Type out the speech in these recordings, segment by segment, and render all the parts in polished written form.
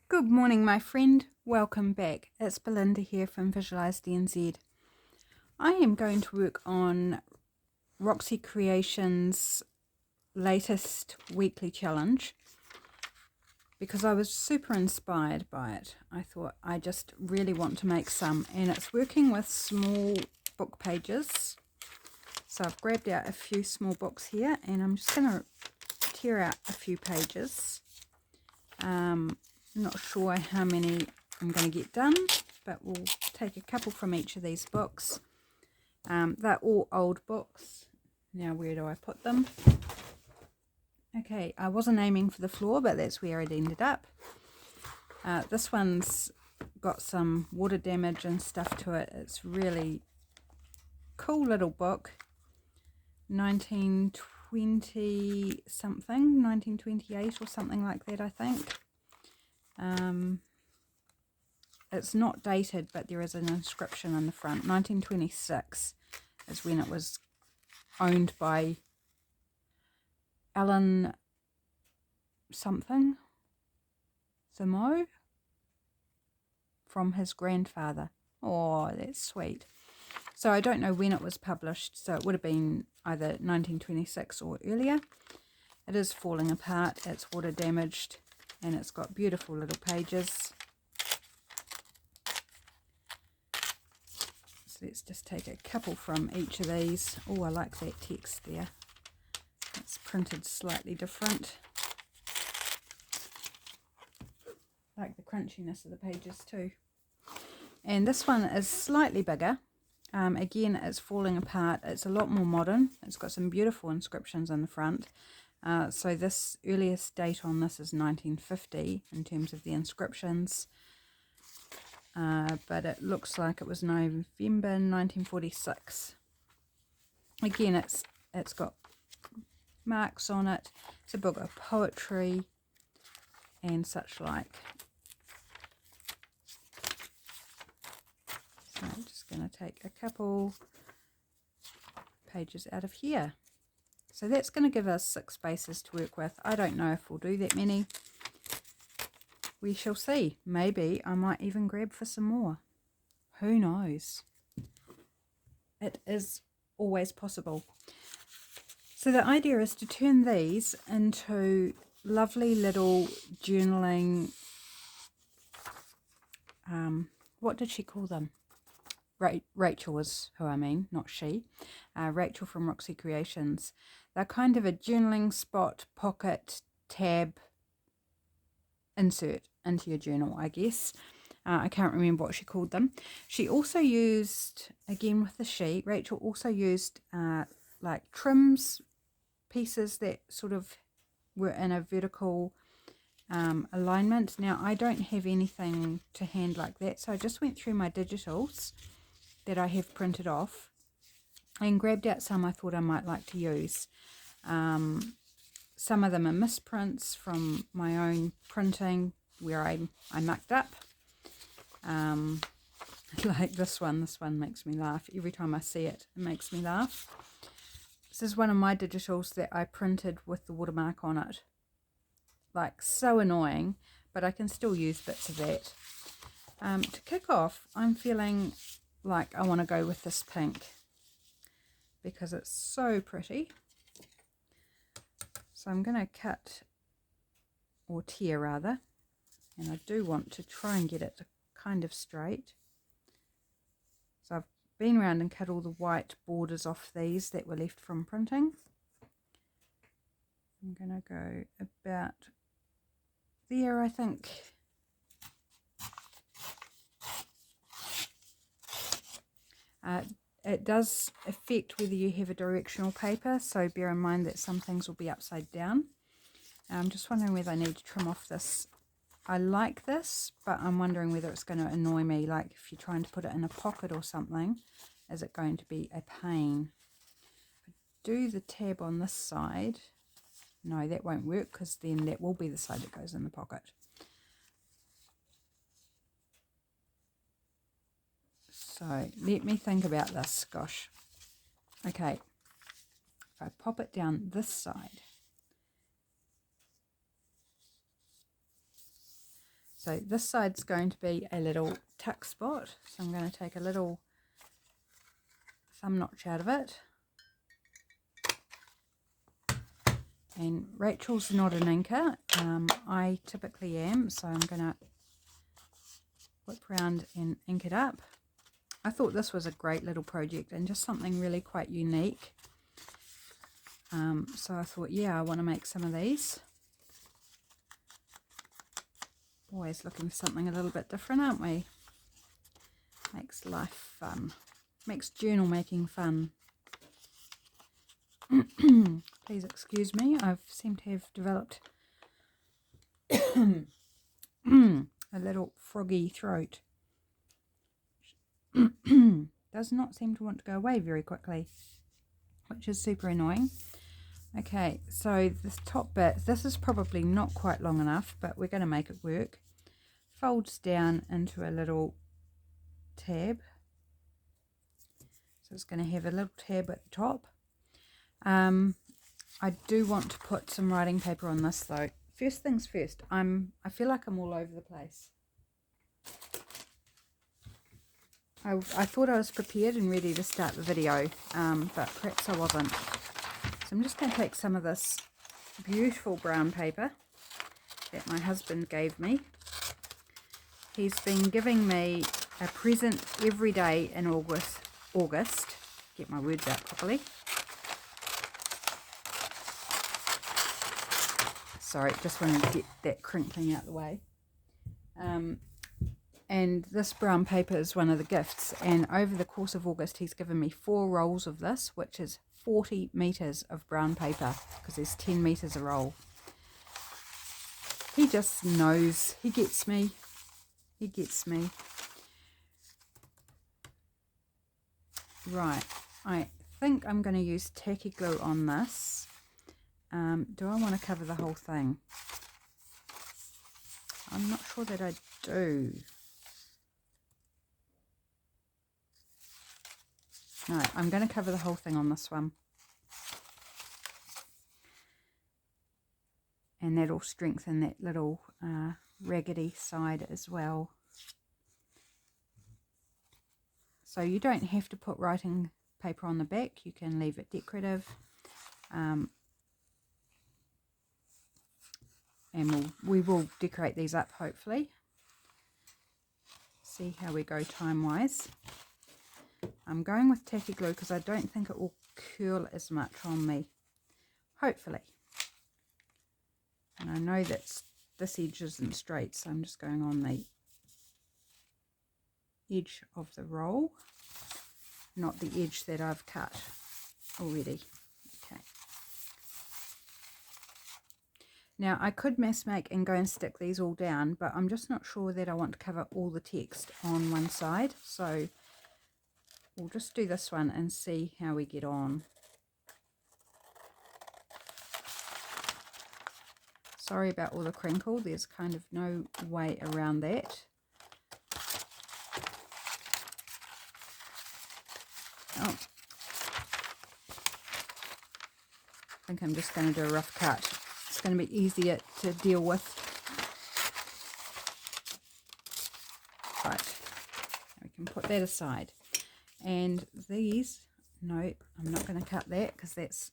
Good morning, my friend. Welcome back. It's Belinda here from Visualised NZ. I am going to work on Roxy Creations' latest weekly challenge because I was super inspired by it. I thought I just really want to make some, and it's working with small book pages. So I've grabbed out a few small books here and I'm just going to tear out a few pages. Not sure how many I'm going to get done, but we'll take a couple from each of these books. They're all old books. Now where do I put them? Okay, I wasn't aiming for the floor, but that's where it ended up. This one's got some water damage and stuff to it. It's really cool little book. 1920 something, 1928 or something like that, I think. It's not dated, but there is an inscription on the front. 1926 is when it was owned by Alan something, Thoreau, from his grandfather. Oh, that's sweet. So I don't know when it was published, so it would have been either 1926 or earlier. It is falling apart, it's water damaged, and it's got beautiful little pages. So let's just take a couple from each of these. Oh, I like that text there. It's printed slightly different. I like the crunchiness of the pages too. And this one is slightly bigger. Again, it's falling apart. It's a lot more modern. It's got some beautiful inscriptions on the front. So this earliest date on this is 1950 in terms of the inscriptions. But it looks like it was November 1946. Again, it's got marks on it. It's a book of poetry and such like. So I'm just going to take a couple pages out of here. So that's going to give us 6 spaces to work with. I don't know if we'll do that many. We shall see. Maybe I might even grab for some more. Who knows? It is always possible. So the idea is to turn these into lovely little journaling, what did she call them? Rachel is who I mean, not she. Rachel from Roxy Creations. They're kind of a journaling spot, pocket, tab, insert into your journal, I guess. I can't remember what she called them. She also used, again with the sheet, Rachel also used like trims, pieces that sort of were in a vertical alignment. Now I don't have anything to hand like that, so I just went through my digitals that I have printed off and grabbed out some I thought I might like to use. Some of them are misprints from my own printing where I mucked up. Like this one makes me laugh. Every time I see it, it makes me laugh. This is one of my digitals that I printed with the watermark on it. Like, so annoying, but I can still use bits of that. To kick off, I'm feeling like I want to go with this pink because it's so pretty. So I'm going to cut, or tear rather, and I do want to try and get it kind of straight. So I've been around and cut all the white borders off these that were left from printing. I'm going to go about there, I think. It does affect whether you have a directional paper, so bear in mind that some things will be upside down. I'm just wondering whether I need to trim off this. I like this, but I'm wondering whether it's going to annoy me, like if you're trying to put it in a pocket or something, is it going to be a pain? If I do the tab on this side, no, that won't work because then that will be the side that goes in the pocket. So let me think about this, gosh. Okay, if I pop it down this side, So this side's going to be a little tuck spot. So I'm going to take a little thumb notch out of it. And Rachel's not an inker. I typically am, so I'm going to whip around and ink it up. I thought this was a great little project and just something really quite unique. So I thought, yeah, I want to make some of these. Always looking for something a little bit different, aren't we? Makes life fun. Makes journal making fun. Please excuse me, I seem to have developed a little froggy throat. Does not seem to want to go away very quickly, which is super annoying. Okay, so this top bit, this is probably not quite long enough, but we're going to make it work. Folds down into a little tab. So it's going to have a little tab at the top. I do want to put some writing paper on this though. First things first, I feel like I'm all over the place. I thought I was prepared and ready to start the video, but perhaps I wasn't. So I'm just going to take some of this beautiful brown paper that my husband gave me. He's been giving me a present every day in August. Get my words out properly. Sorry, just wanted to get that crinkling out the way. And this brown paper is one of the gifts, and over the course of August he's given me 4 rolls of this, which is 40 meters of brown paper, because there's 10 meters a roll. He just knows. He gets me. He gets me. Right, I think I'm going to use tacky glue on this. Do I want to cover the whole thing? I'm not sure that I do. No, I'm going to cover the whole thing on this one. And that'll strengthen that little raggedy side as well. So you don't have to put writing paper on the back. You can leave it decorative. And we will decorate these up hopefully. See how we go time-wise. I'm going with tacky glue because I don't think it will curl as much on me. Hopefully. And I know that this edge isn't straight, so I'm just going on the edge of the roll, not the edge that I've cut already. Okay. Now I could mass make and go and stick these all down, but I'm just not sure that I want to cover all the text on one side, so we'll just do this one and see how we get on. Sorry about all the crinkle, there's kind of no way around that. Oh. I think I'm just going to do a rough cut. It's going to be easier to deal with. Right, we can put that aside. And these, nope, I'm not going to cut that because that's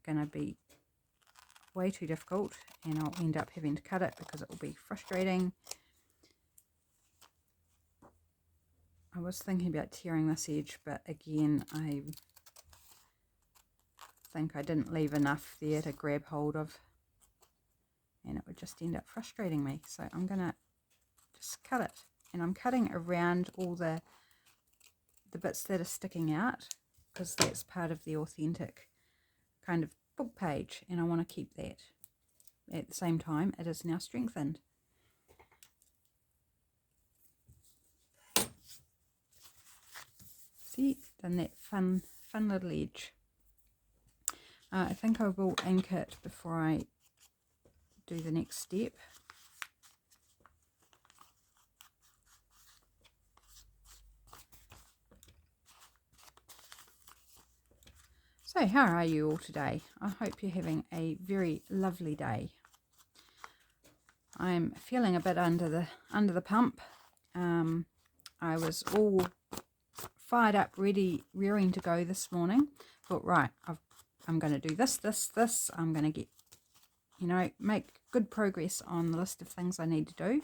going to be way too difficult, and I'll end up having to cut it because it will be frustrating. I was thinking about tearing this edge, but again, I think I didn't leave enough there to grab hold of, and it would just end up frustrating me. So I'm going to just cut it, and I'm cutting around all the bits that are sticking out because that's part of the authentic kind of book page, and I want to keep that. At the same time, it is now strengthened. See, done that fun little edge. I think I will ink it before I do the next step. So how are you all today? I hope you're having a very lovely day. I'm feeling a bit under the pump. I was all fired up, ready, rearing to go this morning. Thought, right, I'm going to do this. I'm going to get, make good progress on the list of things I need to do.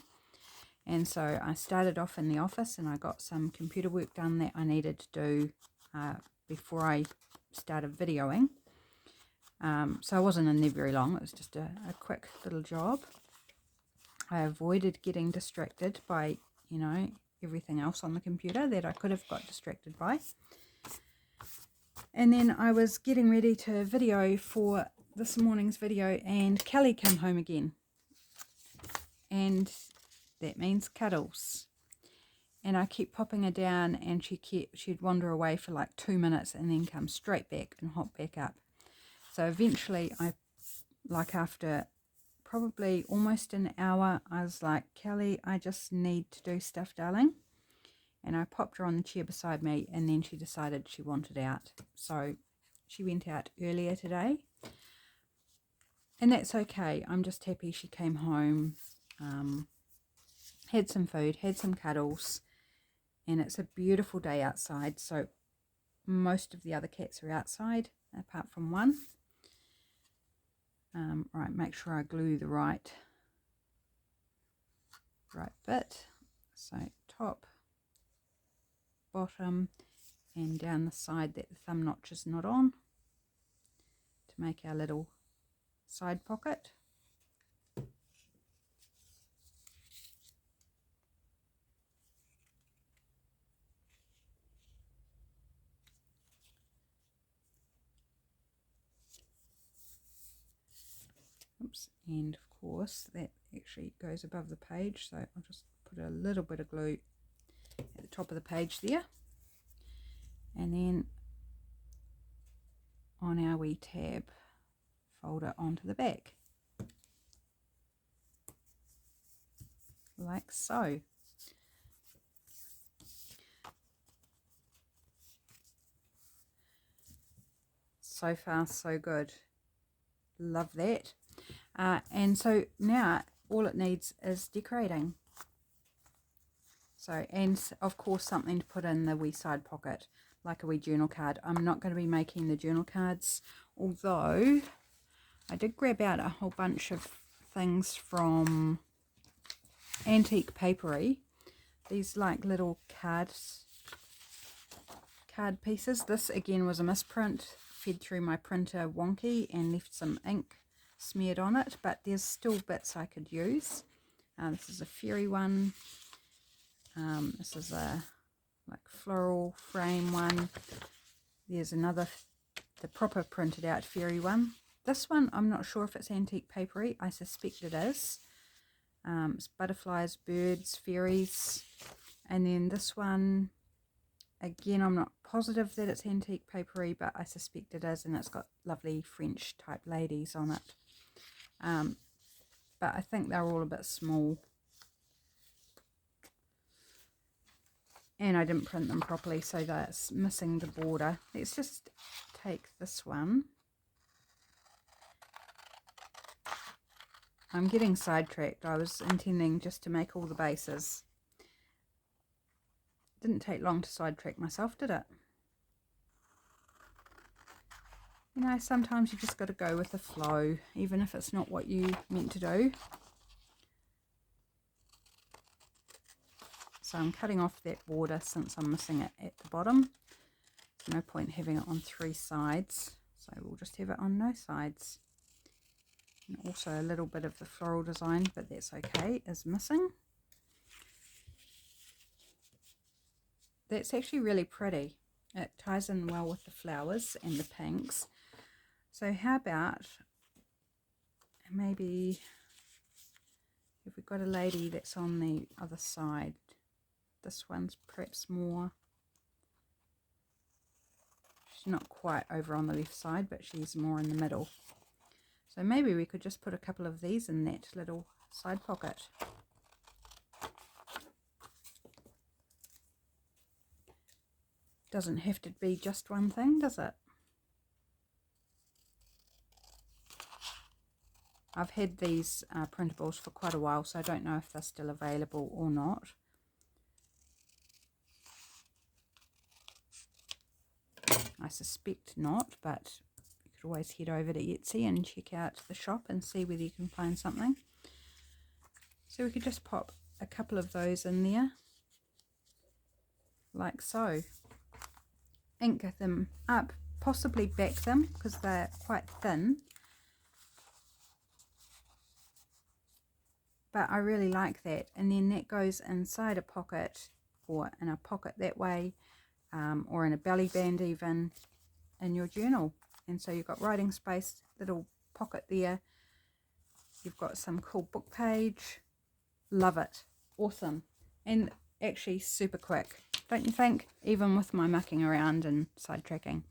And so I started off in the office and I got some computer work done that I needed to do before I started videoing. So I wasn't in there very long. It was just a quick little job. I avoided getting distracted by, everything else on the computer that I could have got distracted by. And then I was getting ready to video for this morning's video, and Kelly came home again. And that means cuddles. And I kept popping her down, and she'd wander away for like 2 minutes and then come straight back and hop back up. So eventually after probably almost an hour, I was like, Kelly, I just need to do stuff, darling. And I popped her on the chair beside me, and then she decided she wanted out. So she went out earlier today. And that's okay. I'm just happy she came home, had some food, had some cuddles. And it's a beautiful day outside. So most of the other cats are outside, apart from one. Right, make sure I glue the right bit. So top, bottom, and down the side that the thumb notch is not on, to make our little side pocket. Oops, and of course that actually goes above the page, so I'll just put a little bit of glue at the top of the page there, and then on our wee tab, fold it onto the back like so. So far so good, love that. And so now all it needs is decorating. So, and of course something to put in the wee side pocket, like a wee journal card. I'm not going to be making the journal cards, although I did grab out a whole bunch of things from Antique Papery. These like little card pieces. This again was a misprint, fed through my printer wonky and left some ink smeared on it, but there's still bits I could use. This is a fairy one. This is a like floral frame one. There's another, the proper printed out fairy one. This one I'm not sure if it's Antique Papery. I suspect it is. It's butterflies, birds, fairies. And then this one, again, I'm not positive that it's Antique Papery, but I suspect it is, and it's got lovely French type ladies on it. But I think they're all a bit small. And I didn't print them properly, so that's missing the border. Let's just take this one. I'm getting sidetracked. I was intending just to make all the bases. Didn't take long to sidetrack myself, did it? You know, sometimes you just got to go with the flow, even if it's not what you meant to do. So I'm cutting off that border since I'm missing it at the bottom. There's no point having it on 3 sides, so we'll just have it on no sides. And also a little bit of the floral design, but that's okay, is missing. That's actually really pretty. It ties in well with the flowers and the pinks. So how about maybe if we've got a lady that's on the other side, this one's perhaps more, she's not quite over on the left side, but she's more in the middle. So maybe we could just put a couple of these in that little side pocket. Doesn't have to be just one thing, does it? I've had these printables for quite a while, so I don't know if they're still available or not. I suspect not, but you could always head over to Etsy and check out the shop and see whether you can find something. So we could just pop a couple of those in there, like so. Ink them up, possibly back them because they're quite thin. But I really like that. And then that goes inside a pocket, or in a pocket that way, or in a belly band even, in your journal. And so you've got writing space, little pocket there. You've got some cool book page. Love it. Awesome. And actually super quick, don't you think? Even with my mucking around and sidetracking.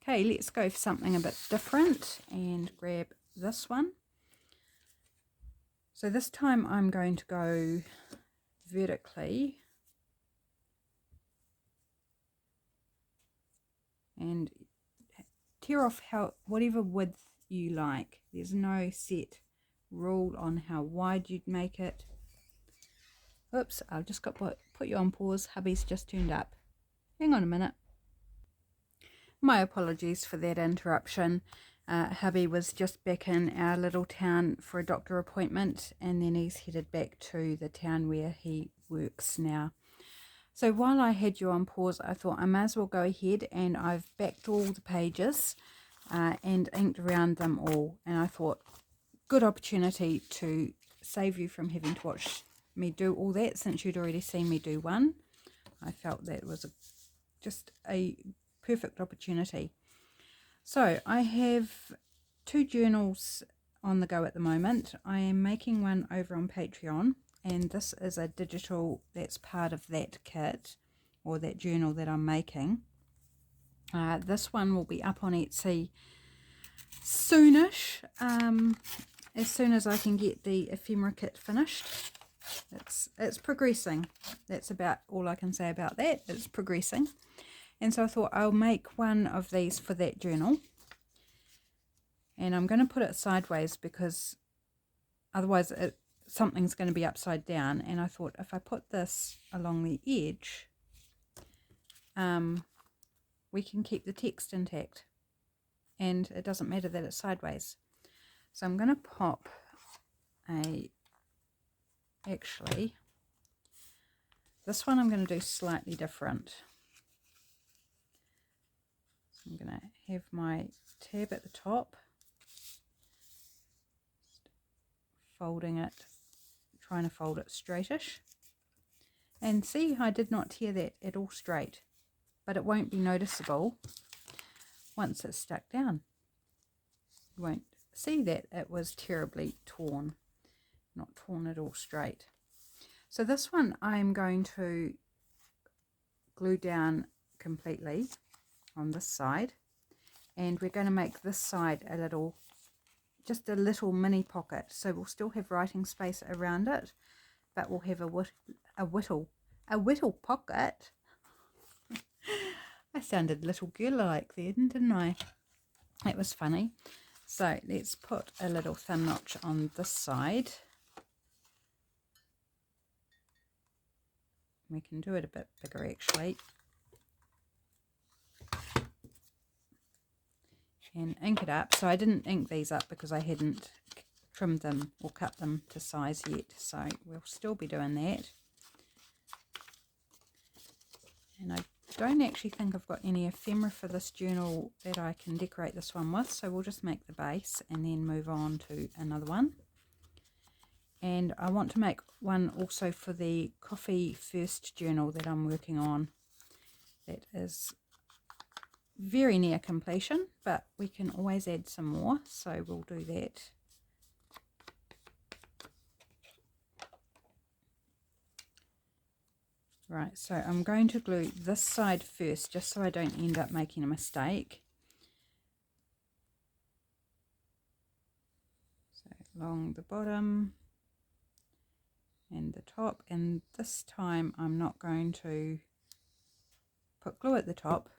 Okay, let's go for something a bit different and grab this one. So this time I'm going to go vertically and tear off whatever width you like. There's no set rule on how wide you'd make it. Oops, I've just got to put you on pause. Hubby's just turned up. Hang on a minute. My apologies for that interruption. Hubby was just back in our little town for a doctor appointment, and then he's headed back to the town where he works now. So while I had you on pause, I thought I may as well go ahead, and I've backed all the pages and inked around them all. And I thought, good opportunity to save you from having to watch me do all that, since you'd already seen me do one. I felt that was just a perfect opportunity. So I have 2 journals on the go at the moment. I am making one over on Patreon, and this is a digital that's part of that kit, or that journal that I'm making. This one will be up on Etsy soonish, as soon as I can get the ephemera kit finished. It's progressing. That's about all I can say about that. It's progressing. And so I thought I'll make one of these for that journal. And I'm going to put it sideways because otherwise something's going to be upside down. And I thought if I put this along the edge, we can keep the text intact. And it doesn't matter that it's sideways. So I'm going to pop actually, this one I'm going to do slightly different. So I'm going to have my tab at the top, folding it, trying to fold it straightish. And see, I did not tear that at all straight, but it won't be noticeable once it's stuck down. You won't see that it was terribly torn, not torn at all straight. So this one I'm going to glue down completely on this side, and we're going to make this side just a little mini pocket. So we'll still have writing space around it, but we'll have a whittle pocket. I sounded little girl-like then, didn't I? That was funny. So let's put a little thumb notch on this side. We can do it a bit bigger actually. And ink it up. So I didn't ink these up because I hadn't trimmed them or cut them to size yet. So we'll still be doing that. And I don't actually think I've got any ephemera for this journal that I can decorate this one with. So we'll just make the base and then move on to another one. And I want to make one also for the Coffee First journal that I'm working on. That is very near completion, but we can always add some more, so we'll do that. Right, so I'm going to glue this side first, just so I don't end up making a mistake. So along the bottom and the top, and this time I'm not going to put glue at the top.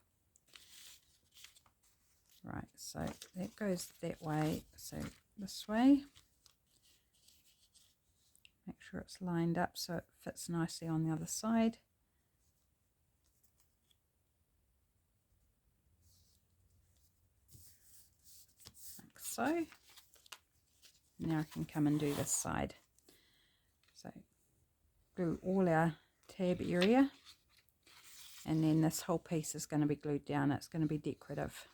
Right, so that goes that way, so this way. Make sure it's lined up so it fits nicely on the other side. Like so. Now I can come and do this side. So glue all our tab area, and then this whole piece is going to be glued down. It's going to be decorative.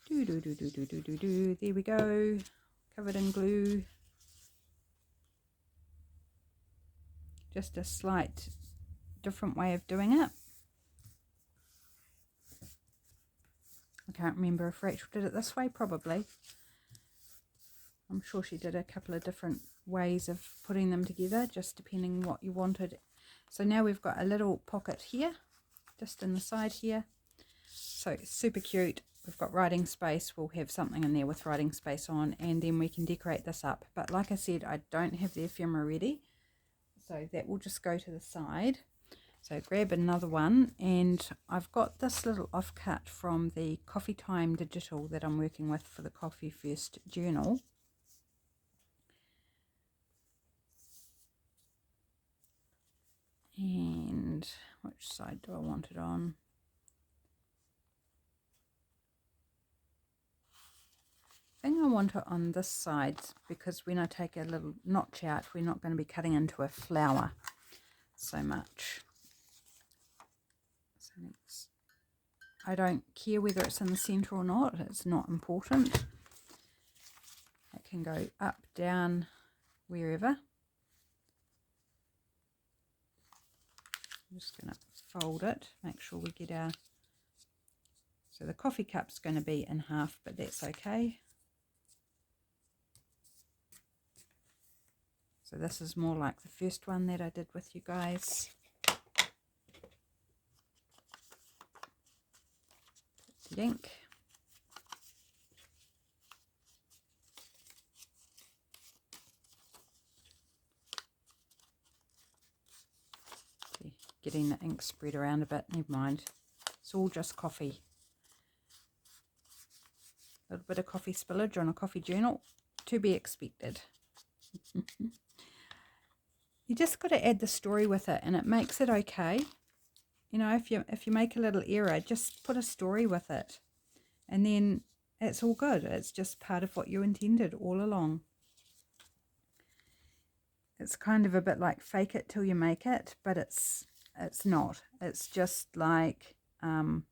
There we go, covered in glue. Just a slight different way of doing it. I can't remember if Rachel did it this way, probably. I'm sure she did a couple of different ways of putting them together, just depending what you wanted. So now we've got a little pocket here, just in the side here. So super cute. We've got writing space. We'll have something in there with writing space on, and then we can decorate this up. But like I said, I don't have the ephemera ready, so that will just go to the side. So grab another one, and I've got this little offcut from the Coffee Time Digital that I'm working with for the Coffee First journal. And which side do I want it on? I think I want it on this side, because when I take a little notch out, we're not going to be cutting into a flower so much. So I don't care whether it's in the centre or not, it's not important. It can go up, down, wherever. I'm just going to fold it, make sure we get our... So the coffee cup's going to be in half, but that's okay. So this is more like the first one that I did with you guys. The ink. Getting the ink spread around a bit, never mind. It's all just coffee. A little bit of coffee spillage on a coffee journal, to be expected. You just got to add the story with it, and it makes it okay. You know, if you make a little error, just put a story with it, and then it's all good. It's just part of what you intended all along. It's kind of a bit like fake it till you make it, but it's not. It's just like, well,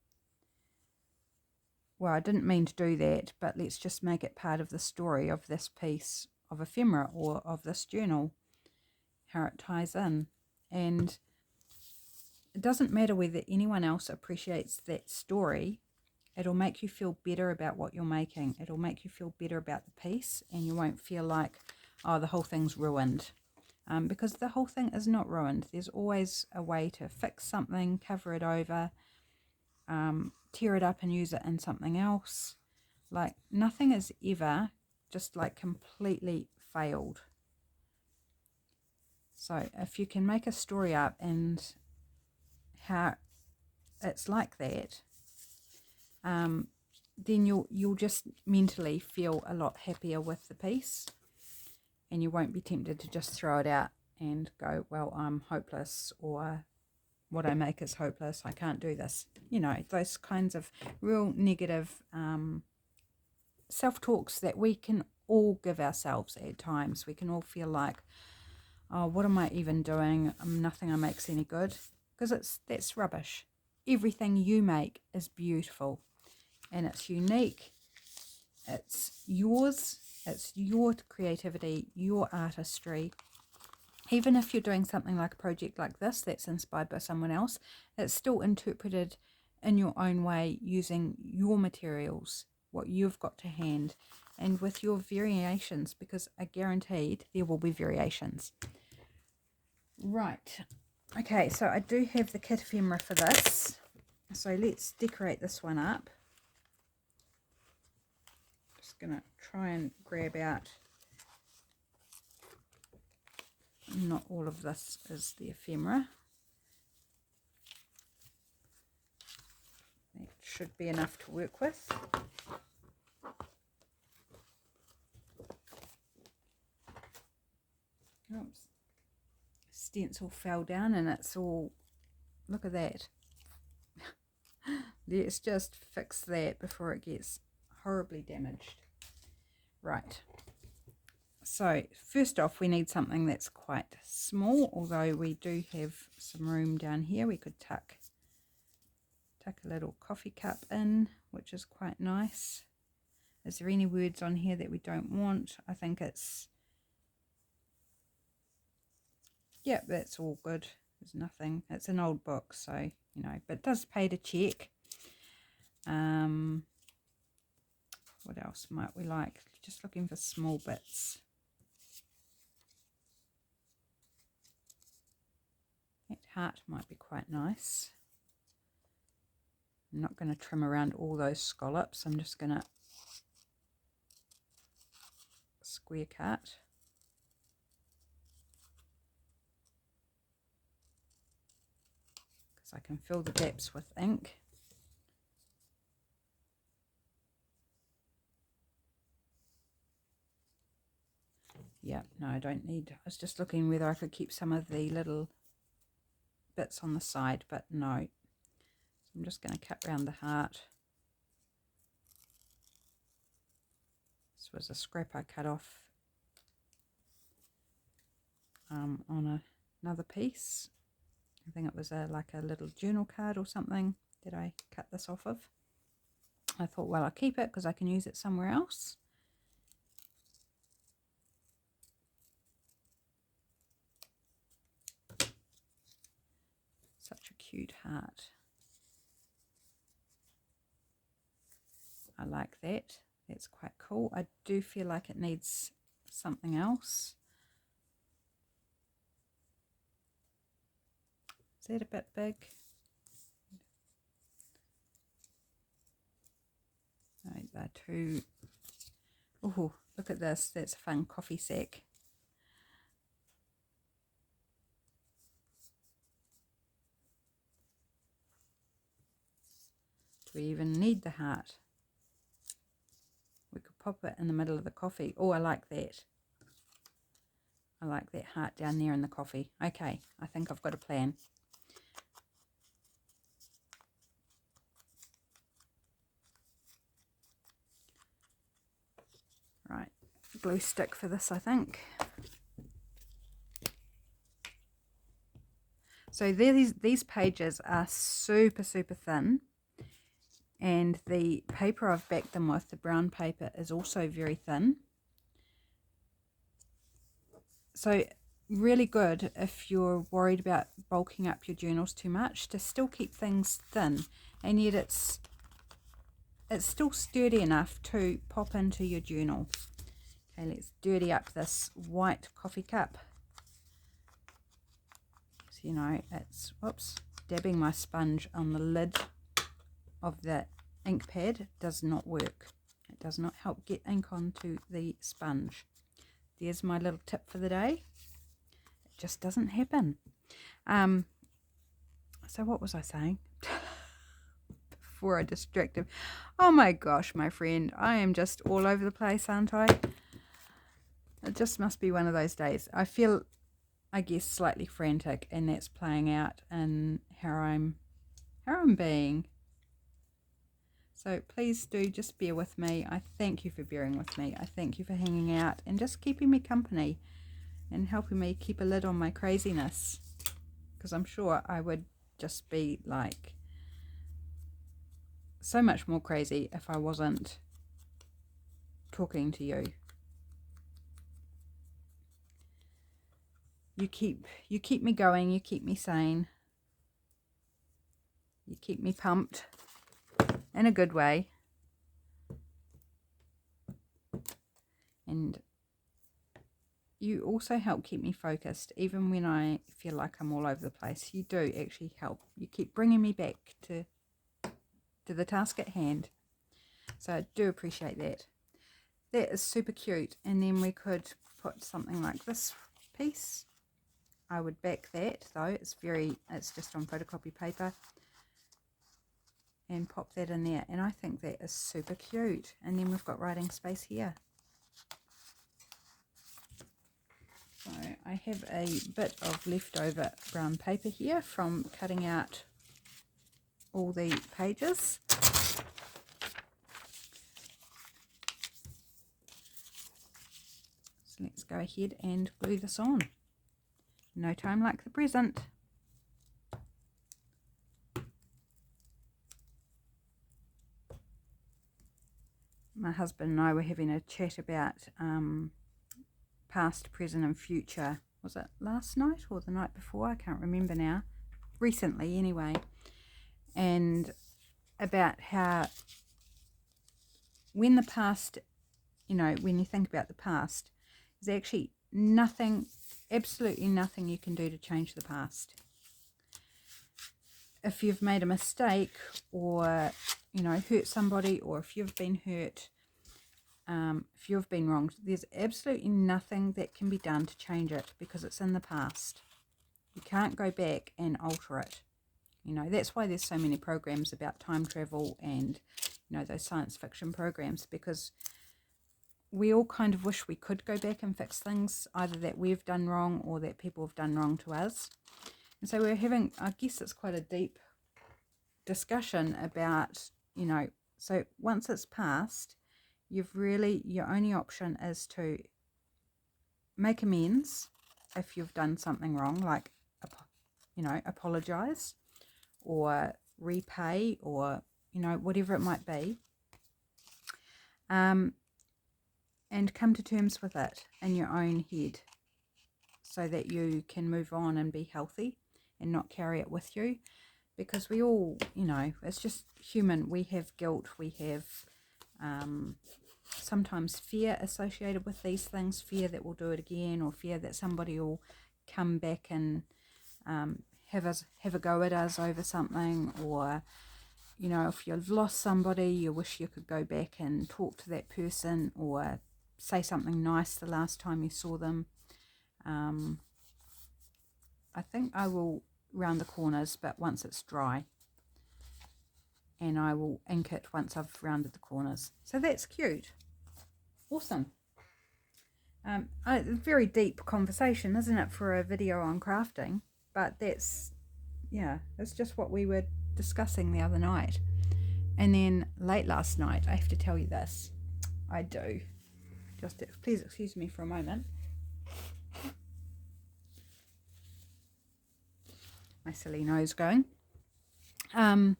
I didn't mean to do that, but let's just make it part of the story of this piece of ephemera or of this journal, how it ties in. And it doesn't matter whether anyone else appreciates that story. It'll make you feel better about what you're making. It'll make you feel better about the piece, and you won't feel like, oh, the whole thing's ruined. Because the whole thing is not ruined. There's always a way to fix something, cover it over, tear it up and use it in something else. Like, nothing is ever just like completely failed. So if you can make a story up and how it's like that, then you'll just mentally feel a lot happier with the piece, and you won't be tempted to just throw it out and go, well, I'm hopeless, or what I make is hopeless, I can't do this. You know, those kinds of real negative self-talks that we can all give ourselves at times. We can all feel like, oh, what am I even doing? Nothing I make's any good. Because that's rubbish. Everything you make is beautiful, and it's unique. It's yours. It's your creativity, your artistry. Even if you're doing something like a project like this that's inspired by someone else, it's still interpreted in your own way, using your materials, what you've got to hand, and with your variations, because I guaranteed there will be variations. Right. Okay, so I do have the kit ephemera for this. So let's decorate this one up. Just going to try and grab out, not all of this is the ephemera. That should be enough to work with. Oops. Stencil fell down and it's all, look at that. Let's just fix that before it gets horribly damaged. Right. So first off, we need something that's quite small, although we do have some room down here. We could tuck a little coffee cup in, which is quite nice. Is there any words on here that we don't want? I think it's, yep, that's all good. There's nothing. It's an old book, so, you know, but it does pay to check. What else might we like? Just looking for small bits. That heart might be quite nice. I'm not going to trim around all those scallops. I'm just going to square cut. Because I can fill the gaps with ink. Yeah, no, I don't need. I was just looking whether I could keep some of the little bits on the side, but no. So I'm just going to cut around the heart. This was a scrap I cut off on another piece. I think it was like a little journal card or something that I cut this off of. I thought, well, I'll keep it because I can use it somewhere else. Such a cute heart. I like that. That's quite cool. I do feel like it needs something else. Is that a bit big? No, they're too... Oh, look at this. That's a fun coffee sack. Do we even need the heart? We could pop it in the middle of the coffee. Oh, I like that. I like that heart down there in the coffee. Okay, I think I've got a plan. Right, glue stick for this, I think. So these pages are super, super thin. And the paper I've backed them with, the brown paper, is also very thin. So really good if you're worried about bulking up your journals too much, to still keep things thin, and yet it's still sturdy enough to pop into your journal. Okay, let's dirty up this white coffee cup. So, you know, it's, whoops, dabbing my sponge on the lid of the ink pad does not work. It does not help get ink onto the sponge. There's my little tip for the day. It just doesn't happen. So what was I saying? Before I distracted. Oh my gosh, my friend, I am just all over the place, aren't I? It just must be one of those days. I feel, I guess, slightly frantic, and that's playing out in how I'm being. So please do just bear with me. I thank you for bearing with me. I thank you for hanging out and just keeping me company and helping me keep a lid on my craziness, because I'm sure I would just be like so much more crazy if I wasn't talking to you. You keep me going, you keep me sane, you keep me pumped in a good way, and you also help keep me focused even when I feel like I'm all over the place. You do actually help. You keep bringing me back to the task at hand, so I do appreciate that. That is super cute. And then we could put something like this piece. I would back that though. It's just on photocopy paper. and pop that in there. And I think that is super cute. And then we've got writing space here. So I have a bit of leftover brown paper here from cutting out all the pages. So let's go ahead and glue this on. No time like the present. My husband and I were having a chat about past, present and future. Was it last night or the night before? I can't remember now. Recently anyway. And about how when the past, you know, when you think about the past, there's actually nothing, absolutely nothing you can do to change the past. If you've made a mistake or, you know, hurt somebody, or if you've been hurt, if you've been wronged, there's absolutely nothing that can be done to change it because it's in the past. You can't go back and alter it. You know, that's why there's so many programs about time travel and, you know, those science fiction programs, because we all kind of wish we could go back and fix things, either that we've done wrong or that people have done wrong to us. And so we're having, I guess it's quite a deep discussion about, you know, so once it's passed, you've really, your only option is to make amends if you've done something wrong, like, you know, apologize or repay or, you know, whatever it might be. And come to terms with it in your own head so that you can move on and be healthy and not carry it with you. Because we all, you know, it's just human. We have guilt, we have sometimes fear associated with these things, fear that we'll do it again, or fear that somebody will come back and have a go at us over something, or, you know, if you've lost somebody, you wish you could go back and talk to that person or say something nice the last time you saw them. I think I will round the corners, but once it's dry, and I will ink it once I've rounded the corners. So that's cute. Awesome. A very deep conversation, isn't it, for a video on crafting? But that's, yeah, it's just what we were discussing the other night. And then late last night, I have to tell you this. I do. Just please excuse me for a moment. My silly nose going. My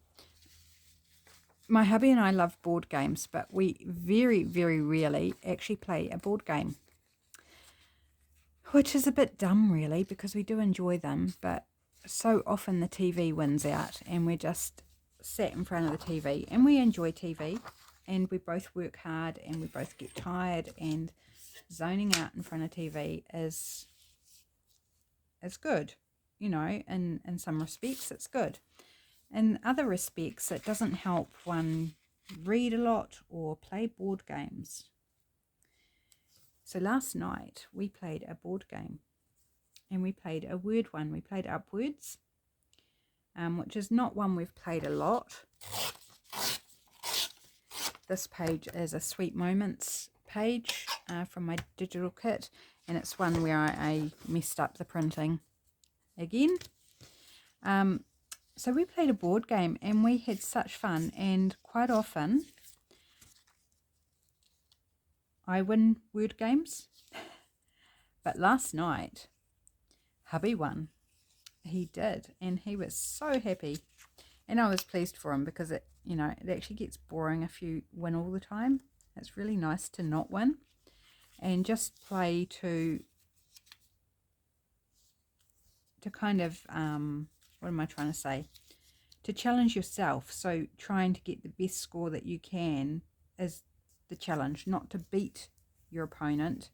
hubby and I love board games, but we very, very rarely actually play a board game. Which is a bit dumb, really, because we do enjoy them, but so often the TV wins out and we're just sat in front of the TV. And we enjoy TV, and we both work hard and we both get tired, and zoning out in front of TV is good. You know, in some respects it's good. In other respects, it doesn't help one read a lot or play board games. So last night we played a board game, and we played a word one. We played Upwards, which is not one we've played a lot. This page is a Sweet Moments page from my digital kit, and it's one where I messed up the printing again. So we played a board game and we had such fun, and quite often I win word games. But last night hubby won. He did, and he was so happy, and I was pleased for him, because it, you know, it actually gets boring if you win all the time. It's really nice to not win and just play to kind of what am I trying to say? To challenge yourself. So trying to get the best score that you can is the challenge, not to beat your opponent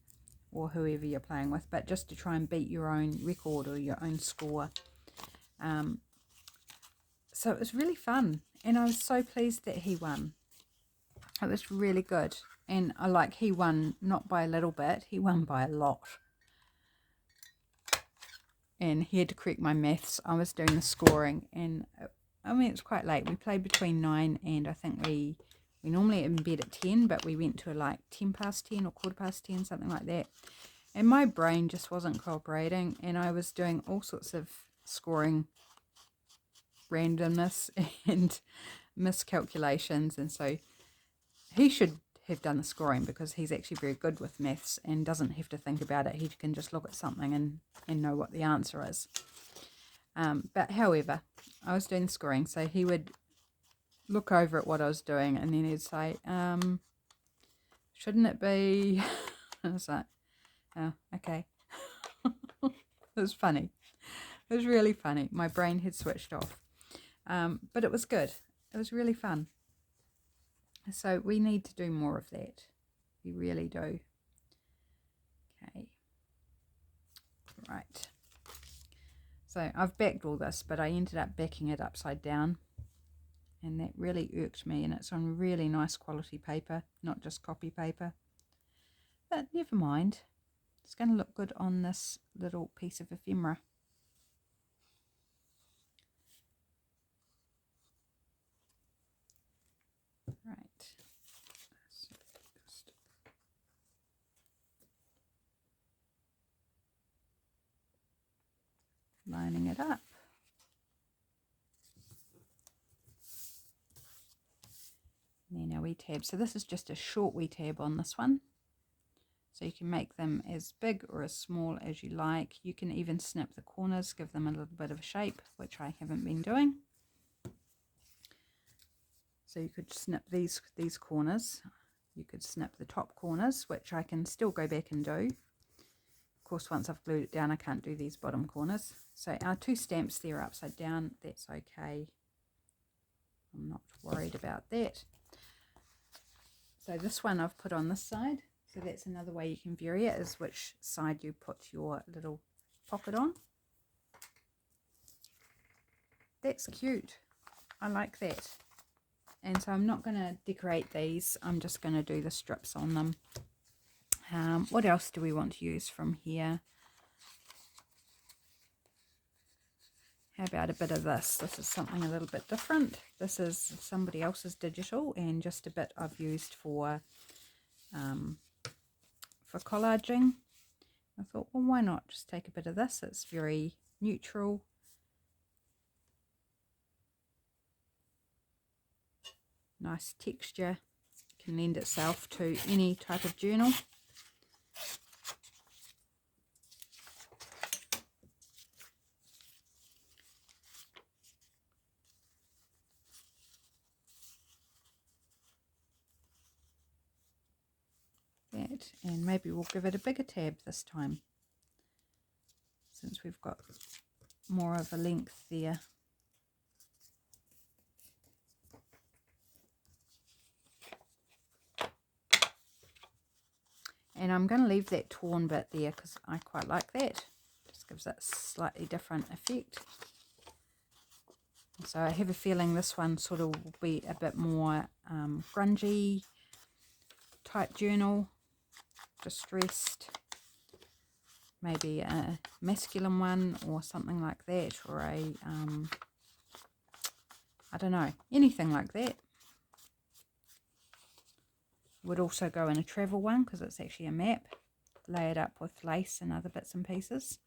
or whoever you're playing with, but just to try and beat your own record or your own score. So it was really fun, and I was so pleased that he won. It was really good, and he won not by a little bit, he won by a lot. And he had to correct my maths. I was doing the scoring, and I mean, it's quite late. We played between 9 and I think we normally in bed at 10, but we went to like 10 past 10 or quarter past 10, something like that. And my brain just wasn't cooperating, and I was doing all sorts of scoring randomness and miscalculations. And so he should have done the scoring because he's actually very good with maths and doesn't have to think about it. He can just look at something and know what the answer is. But however, I was doing the scoring, so he would look over at what I was doing and then he'd say, shouldn't it be? I was like, oh, okay. It was funny. It was really funny. My brain had switched off. But it was good. It was really fun. So we need to do more of that. We really do. Okay. Right. So I've backed all this, but I ended up backing it upside down. And that really irked me. And it's on really nice quality paper, not just copy paper. But never mind. It's going to look good on this little piece of ephemera. Right. So just lining it up. And then our wee tab. So this is just a short wee tab on this one. So you can make them as big or as small as you like. You can even snip the corners, give them a little bit of a shape, which I haven't been doing. So you could snip these corners. You could snip the top corners, which I can still go back and do. Of course, once I've glued it down, I can't do these bottom corners. So our two stamps there are upside down. That's okay. I'm not worried about that. So this one I've put on this side. So that's another way you can vary it, is which side you put your little pocket on. That's cute. I like that. And so I'm not going to decorate these. I'm just going to do the strips on them. What else do we want to use from here? How about a bit of this? This is something a little bit different. This is somebody else's digital and just a bit I've used for collaging. I thought, well, why not just take a bit of this? It's very neutral. Nice texture. Can lend itself to any type of journal. That, and maybe we'll give it a bigger tab this time, since we've got more of a length there. And I'm going to leave that torn bit there because I quite like that. Just gives it a slightly different effect. So I have a feeling this one sort of will be a bit more grungy type journal, distressed, maybe a masculine one or something like that, or a I don't know, anything like that. Would also go in a travel one because it's actually a map, layered up with lace and other bits and pieces.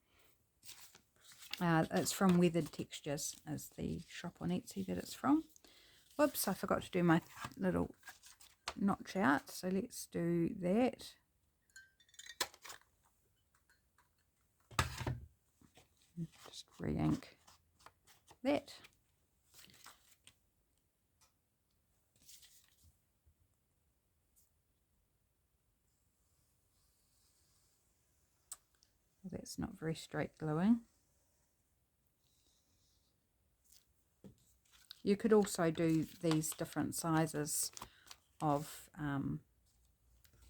It's from Weathered Textures, is the shop on Etsy that it's from. Whoops, I forgot to do my little notch out, so let's do that. Just re-ink that. That's not very straight gluing. You could also do these different sizes of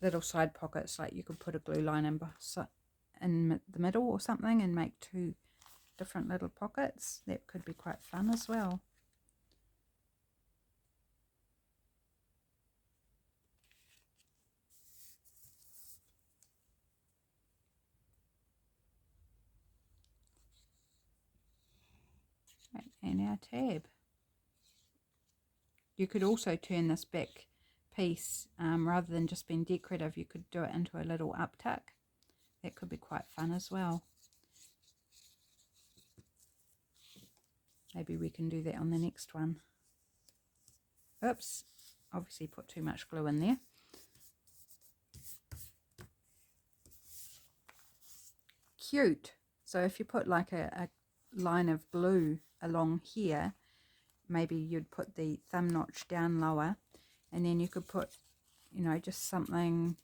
little side pockets, like you could put a glue line in the middle or something and make two different little pockets. That could be quite fun as well. Right, and our tab. you could also turn this back piece, rather than just being decorative, you could do it into a little uptuck. That could be quite fun as well. Maybe we can do that on the next one. Oops, obviously put too much glue in there. Cute. So if you put like a line of blue along here, maybe you'd put the thumb notch down lower, and then you could put, you know, just something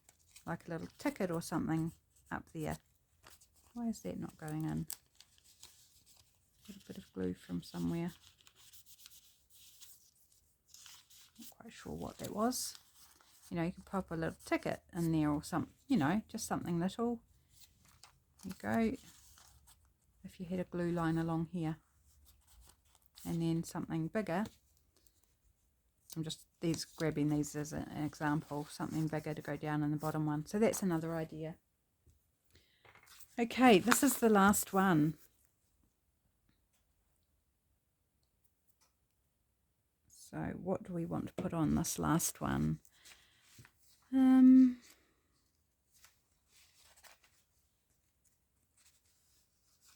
like a little ticket or something up there. Why is that not going in? Got a bit of glue from somewhere. Not quite sure what that was. You know, you could pop a little ticket in there or something, you know, just something little. There you go. If you had a glue line along here, and then something bigger. I'm just grabbing these as an example, something bigger to go down in the bottom one. So that's another idea. Okay, this is the last one. So what do we want to put on this last one?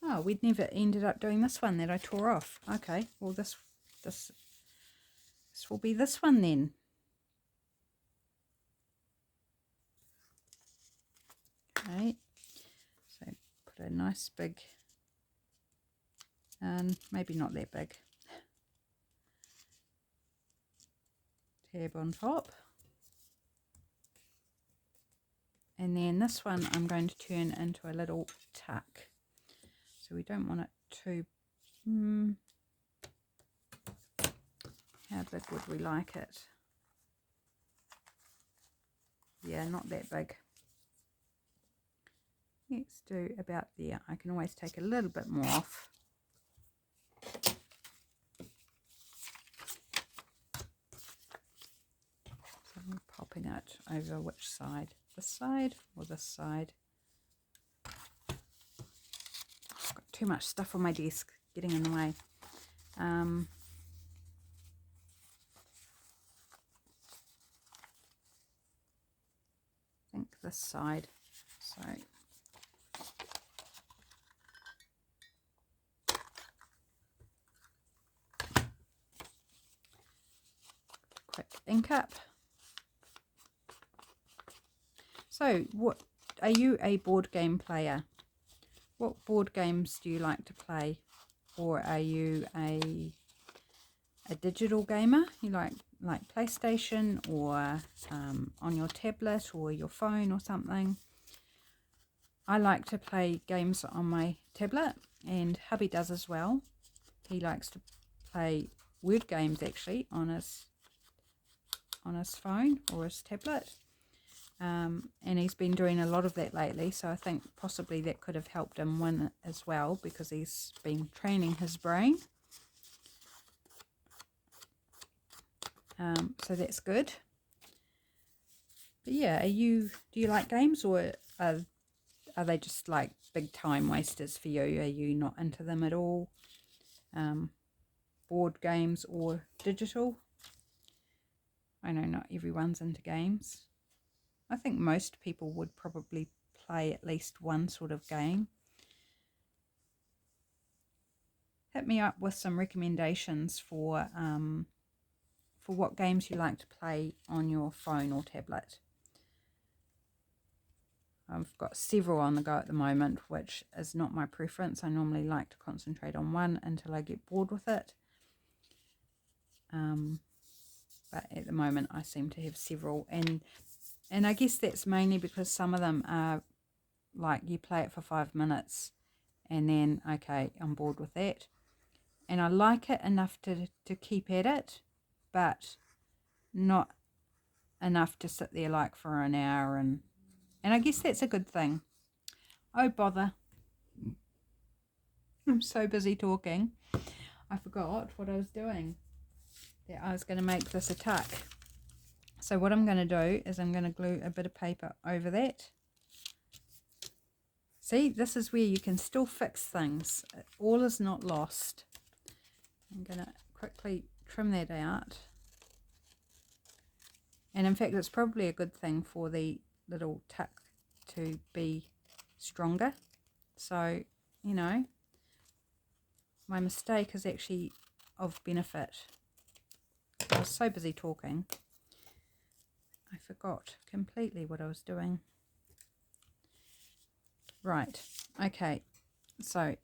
Oh, we'd never ended up doing this one that I tore off. Okay, well this will be this one then. Okay, so put a nice big, and maybe not that big, tab on top. And then this one I'm going to turn into a little tuck. So we don't want it too, how big would we like it? Yeah, not that big. Let's do about there. I can always take a little bit more off. So I'm popping it over which side? This side or this side? I've got too much stuff on my desk getting in the way. I think this side. So quick ink up. So what, are you a board game player? What board games do you like to play? Or are you a digital gamer? You like PlayStation, or on your tablet or your phone or something? I like to play games on my tablet, and hubby does as well. He likes to play word games actually on his phone or his tablet. And he's been doing a lot of that lately, so I think possibly that could have helped him win as well, because he's been training his brain. So that's good. But yeah, do you like games, or are they just like big time wasters for you? Are you not into them at all? Board games or digital? I know not everyone's into games. I think most people would probably play at least one sort of game. Hit me up with some recommendations for what games you like to play on your phone or tablet. I've got several on the go at the moment, which is not my preference. I normally like to concentrate on one until I get bored with it. But at the moment I seem to have several, and I guess that's mainly because some of them are like you play it for 5 minutes and then, okay, I'm bored with that. And I like it enough to keep at it, but not enough to sit there like for an hour. And I guess that's a good thing. Oh, bother. I'm so busy talking. I forgot what I was doing. That I was going to make this a tuck. So what I'm going to do is I'm going to glue a bit of paper over that. See, this is where you can still fix things. All is not lost. I'm going to quickly trim that out. And in fact, it's probably a good thing for the little tuck to be stronger. So, you know, my mistake is actually of benefit. I was so busy talking, I forgot completely what I was doing. Right, okay, so I'm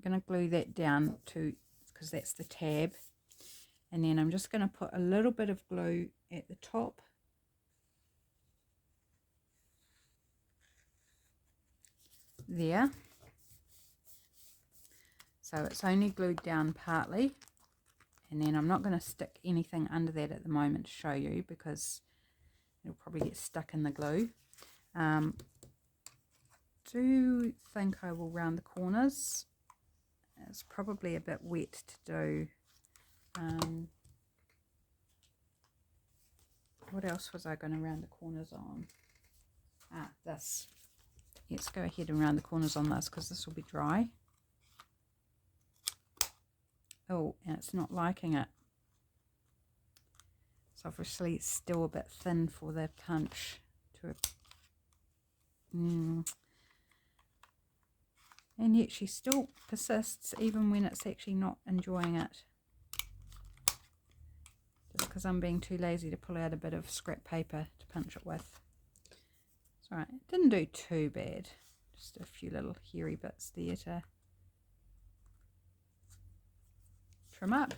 going to glue that down to, because that's the tab, and then I'm just going to put a little bit of glue at the top. There. So it's only glued down partly, and then I'm not going to stick anything under that at the moment to show you because it'll probably get stuck in the glue. Do think I will round the corners. It's probably a bit wet to do. What else was I going to round the corners on? This. Let's go ahead and round the corners on this because this will be dry. Oh, and it's not liking it. So obviously it's still a bit thin for the punch to and yet she still persists even when it's actually not enjoying it. Just because I'm being too lazy to pull out a bit of scrap paper to punch it with. It's alright, it didn't do too bad. Just a few little hairy bits there to trim up.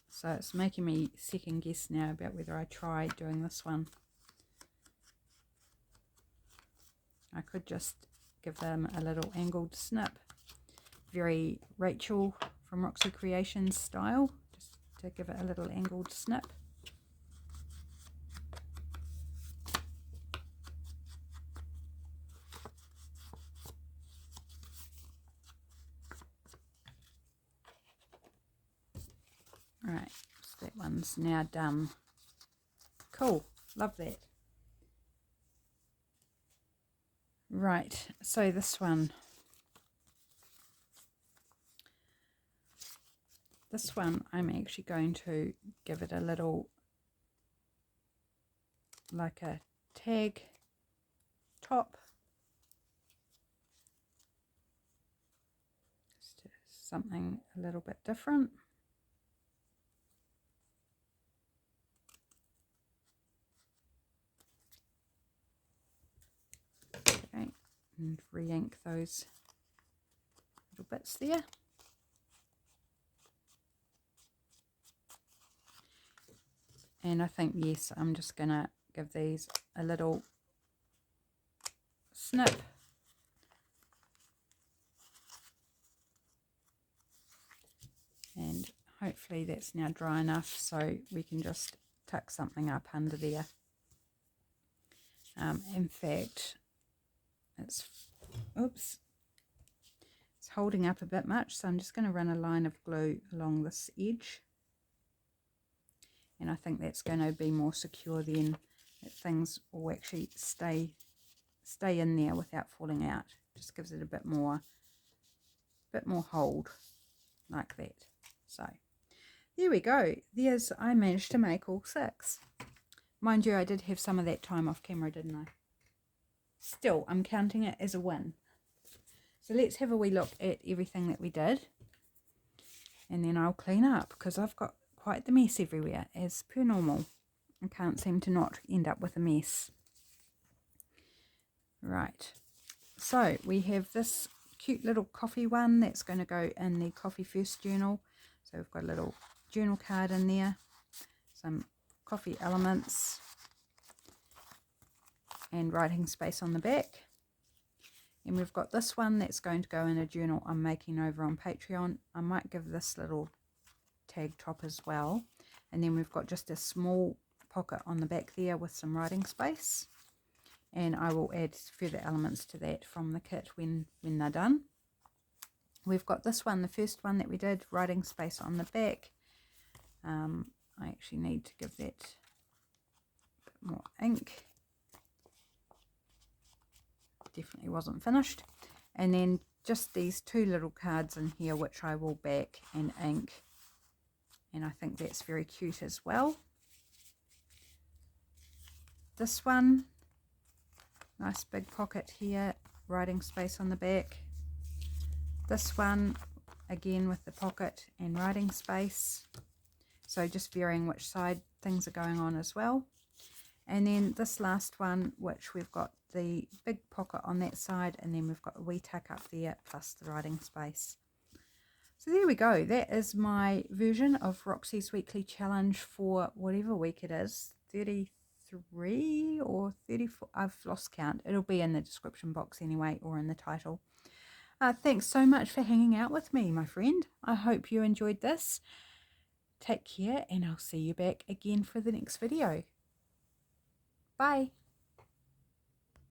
So it's making me second guess now about whether I try doing this one. I could just give them a little angled snip. Very Rachel from Roxy Creations style, just to give it a little angled snip. Alright, so that one's now done. Cool, love that. Right, so this one I'm actually going to give it a little, like a tag top. Just something a little bit different. Okay, and re-ink those little bits there. And I think, yes, I'm just going to give these a little snip. And hopefully that's now dry enough so we can just tuck something up under there. In fact, it's holding up a bit much, so I'm just going to run a line of glue along this edge. And I think that's going to be more secure then, that things will actually stay in there without falling out. Just gives it a bit more hold, like that. So there we go. I managed to make all 6. Mind you, I did have some of that time off camera, didn't I? Still, I'm counting it as a win. So let's have a wee look at everything that we did, and then I'll clean up because I've got quite the mess everywhere, as per normal. I can't seem to not end up with a mess. Right, so we have this cute little coffee one that's going to go in the Coffee First journal. So we've got a little journal card in there, some coffee elements, and writing space on the back. And we've got this one that's going to go in a journal I'm making over on Patreon. I might give this little tag top as well. And then we've got just a small pocket on the back there with some writing space. And I will add further elements to that from the kit when they're done. We've got this one, the first one that we did, writing space on the back. I actually need to give that a bit more ink. Definitely wasn't finished. And then just these 2 little cards in here which I will back and ink and I think that's very cute as well. This one, nice big pocket here, writing space on the back. This one, again with the pocket and writing space, so just varying which side things are going on as well. And then this last one, which we've got the big pocket on that side, and then we've got a wee tuck up there plus the writing space. So there we go. That is my version of Roxy's weekly challenge for whatever week it is, 33 or 34. I've lost count. It'll be in the description box anyway, or in the title. Thanks so much for hanging out with me, my friend. I hope you enjoyed this. Take care, and I'll see you back again for the next video. Bye.